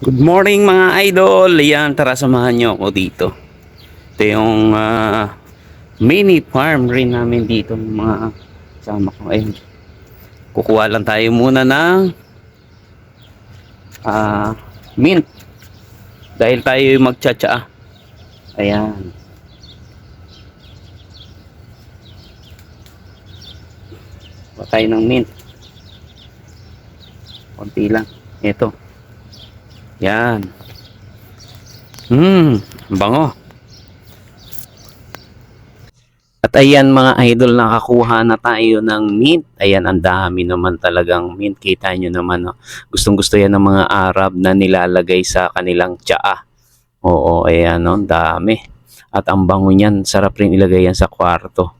Good morning mga idol. Yan, tara samahan nyo ako dito. Ito yung mini farm rin namin dito ng mga kasama ko. Ayun. Kukuha lang tayo muna ng mint. Dahil tayo yung magtsatsa. Ayan. Kuha tayo ng mint. Konti lang. Ito. Yan. Bango. At ayan mga idol, nakakuha na tayo ng mint. Ayan, ang dami naman talagang mint. Kita nyo naman, no? Gustong gusto yan ng mga Arab na nilalagay sa kanilang tsaa. Oo, ayan, no? Dami. At ang bango niyan, sarap rin ilagay yan sa kwarto.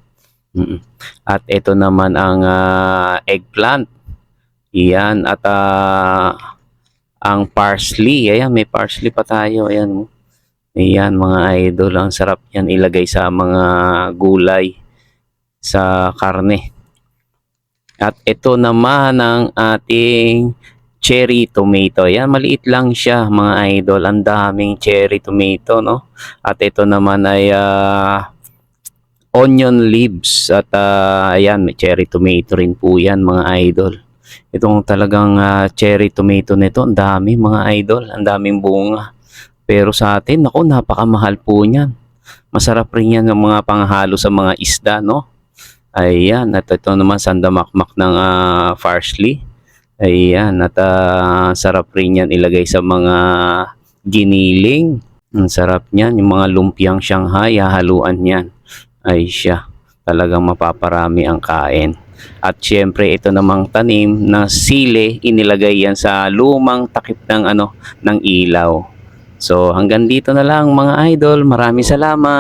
At ito naman ang eggplant. Iyan, at ang parsley. Ayan, may parsley pa tayo. Ayan. Ayan mga idol. Ang sarap yan ilagay sa mga gulay. Sa karne. At ito naman ang ating cherry tomato. Ayan, maliit lang siya mga idol. Ang daming cherry tomato, no? At ito naman ay onion leaves. At ayan, may cherry tomato rin po yan mga idol. Itong talagang cherry tomato nito, ang dami mga idol, ang daming bunga. Pero sa atin, ako, napakamahal po niyan. Masarap rin yan ng mga panghalo sa mga isda, no? Ayan, at ito naman sandamakmak ng parsley. Ayan, at sarap rin yan ilagay sa mga giniling. Ang sarap niyan, yung mga lumpiang Shanghai, haluan yan. Ay siya, talagang mapaparami ang kain. At syempre ito namang tanim na sili, inilagay yan sa lumang takip ng ng ilaw. So hanggang dito na lang mga idol. Maraming salamat.